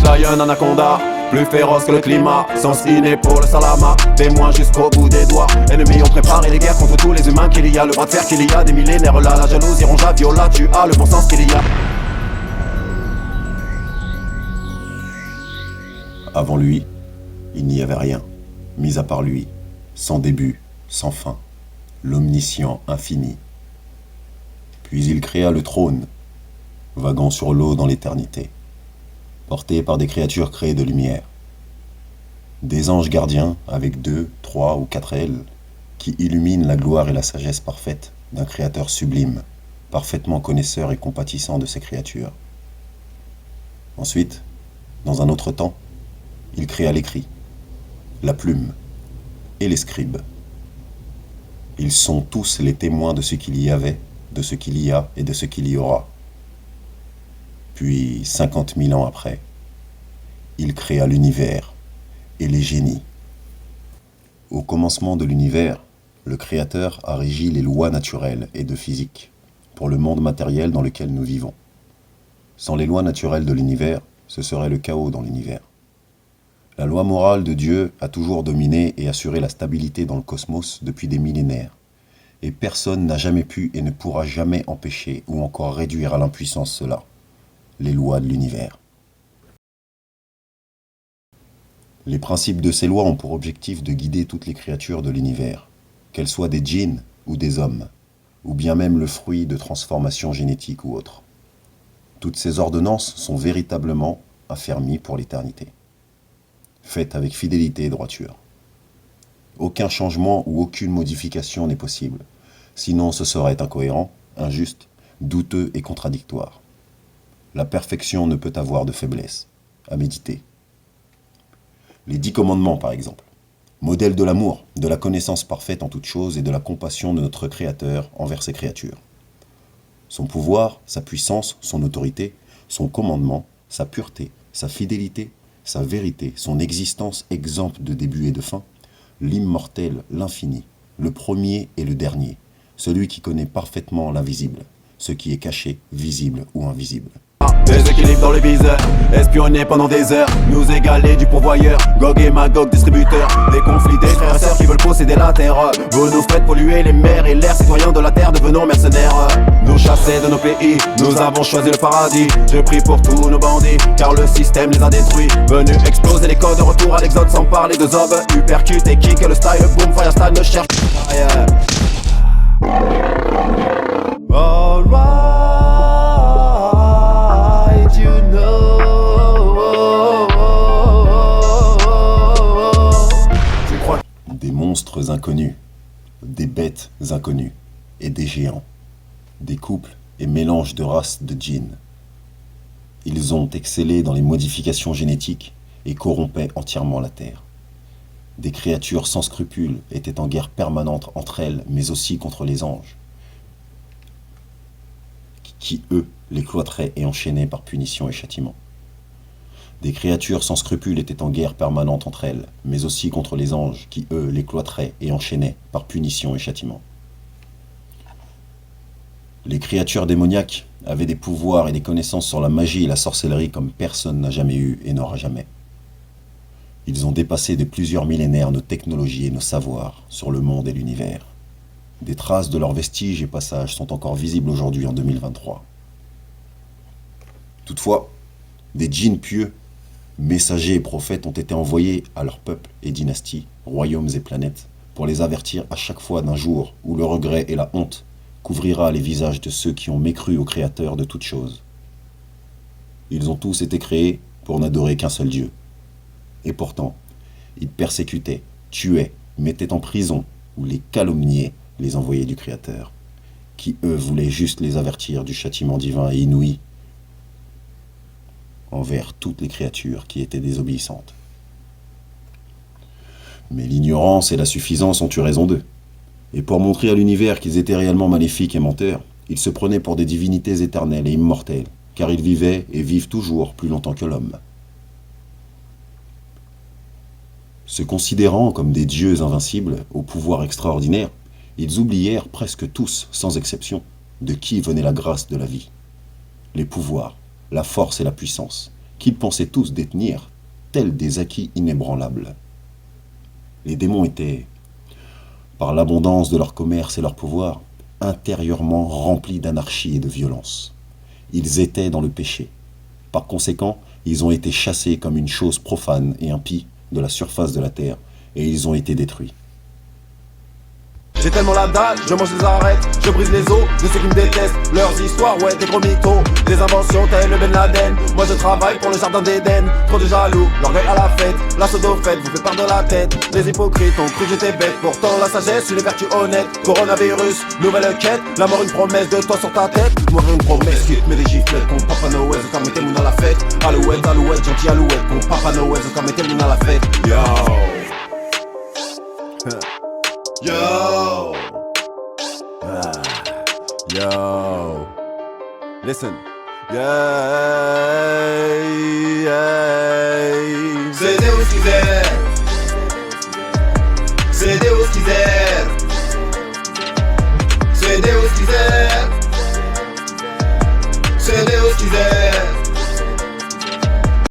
Zion anaconda, plus féroce que le climat, sens inné pour le salama, témoin jusqu'au bout des doigts. Ennemis ont préparé des guerres contre tous les humains qu'il y a, le bras de fer qu'il y a, des millénaires là, la jalousie ronge viola, tu as le bon sens qu'il y a. Avant lui, il n'y avait rien, mis à part lui, sans début, sans fin, l'omniscient infini. Puis il créa le trône, vaguant sur l'eau dans l'éternité, porté par des créatures créées de lumière. Des anges gardiens avec 2, 3 ou 4 ailes, qui illuminent la gloire et la sagesse parfaite d'un créateur sublime, parfaitement connaisseur et compatissant de ses créatures. Ensuite, dans un autre temps, il créa l'écrit, la plume et les scribes. Ils sont tous les témoins de ce qu'il y avait, de ce qu'il y a et de ce qu'il y aura. Puis, 50 000 ans après, il créa l'univers et les génies. Au commencement de l'univers, le Créateur a régi les lois naturelles et de physique pour le monde matériel dans lequel nous vivons. Sans les lois naturelles de l'univers, ce serait le chaos dans l'univers. La loi morale de Dieu a toujours dominé et assuré la stabilité dans le cosmos depuis des millénaires. Et personne n'a jamais pu et ne pourra jamais empêcher ou encore réduire à l'impuissance cela, les lois de l'univers. Les principes de ces lois ont pour objectif de guider toutes les créatures de l'univers, qu'elles soient des djinns ou des hommes, ou bien même le fruit de transformations génétiques ou autres. Toutes ces ordonnances sont véritablement affermies pour l'éternité, faites avec fidélité et droiture. Aucun changement ou aucune modification n'est possible, sinon ce serait incohérent, injuste, douteux et contradictoire. La perfection ne peut avoir de faiblesse, à méditer. Les 10 commandements, par exemple, modèle de l'amour, de la connaissance parfaite en toutes choses et de la compassion de notre Créateur envers ses créatures. Son pouvoir, sa puissance, son autorité, son commandement, sa pureté, sa fidélité, sa vérité, son existence exempte de début et de fin, l'immortel, l'infini, le premier et le dernier, celui qui connaît parfaitement l'invisible, ce qui est caché, visible ou invisible. Déséquilibre dans les viseurs, espionner pendant des heures, nous égaler du pourvoyeur, Gog et Magog distributeur, des conflits des frères et sœurs qui veulent posséder la terre. Vous nous faites polluer les mers et l'air, citoyens de la terre devenons mercenaires. Nous chasser de nos pays, nous avons choisi le paradis. Je prie pour tous nos bandits, car le système les a détruits. Venus exploser les codes de retour à l'exode sans parler de zob. Uppercut et kick, le style boom, firestyle ne cherche pas. Des monstres inconnus, des bêtes inconnues et des géants, des couples et mélanges de races de djinns. Ils ont excellé dans les modifications génétiques et corrompaient entièrement la terre. Des créatures sans scrupules étaient en guerre permanente entre elles, mais aussi contre les anges, qui eux les cloîtraient et enchaînaient par punition et châtiment. Des créatures sans scrupules étaient en guerre permanente entre elles, mais aussi contre les anges, qui eux les cloîtraient et enchaînaient par punition et châtiment. Les créatures démoniaques avaient des pouvoirs et des connaissances sur la magie et la sorcellerie comme personne n'a jamais eu et n'aura jamais. Ils ont dépassé de plusieurs millénaires nos technologies et nos savoirs sur le monde et l'univers. Des traces de leurs vestiges et passages sont encore visibles aujourd'hui en 2023. Toutefois, des djinns pieux, messagers et prophètes ont été envoyés à leurs peuples et dynasties, royaumes et planètes, pour les avertir à chaque fois d'un jour où le regret et la honte couvrira les visages de ceux qui ont mécru au Créateur de toutes choses. Ils ont tous été créés pour n'adorer qu'un seul Dieu. Et pourtant, ils persécutaient, tuaient, mettaient en prison ou les calomniaient les envoyés du Créateur, qui eux voulaient juste les avertir du châtiment divin et inouï envers toutes les créatures qui étaient désobéissantes. Mais l'ignorance et la suffisance ont eu raison d'eux. Et pour montrer à l'univers qu'ils étaient réellement maléfiques et menteurs, ils se prenaient pour des divinités éternelles et immortelles, car ils vivaient et vivent toujours plus longtemps que l'homme. Se considérant comme des dieux invincibles, au pouvoir extraordinaire, ils oublièrent presque tous, sans exception, de qui venait la grâce de la vie. Les pouvoirs, la force et la puissance, qu'ils pensaient tous détenir, tels des acquis inébranlables. Les démons étaient, par l'abondance de leur commerce et leur pouvoir, intérieurement remplis d'anarchie et de violence. Ils étaient dans le péché. Par conséquent, ils ont été chassés comme une chose profane et impie de la surface de la terre, et ils ont été détruits. J'ai tellement la dalle, je mange des arêtes, je brise les os de ceux qui me détestent. Leurs histoires, ouais, des gros mythos, des inventions telles le Ben Laden. Moi je travaille pour le jardin d'Éden, trop de jaloux, l'orgueil à la fête. La sodo-fête vous fait perdre la tête. Les hypocrites ont cru que j'étais bête, pourtant la sagesse, une vertu honnête. Coronavirus, nouvelle quête, la mort une promesse de toi sur ta tête. Moi une promesse qui te met des giflettes, qu'on Papa Noël, car mettez-moi dans la fête. Alouette, alouette, gentil alouette, qu'on Papa Noël, car mettez-moi dans la fête. Yo. Yo. Yo. Listen. Yeah. C'est Deus quiser. C'est Deus quiser. C'est Deus quiser. C'est Deus quiser.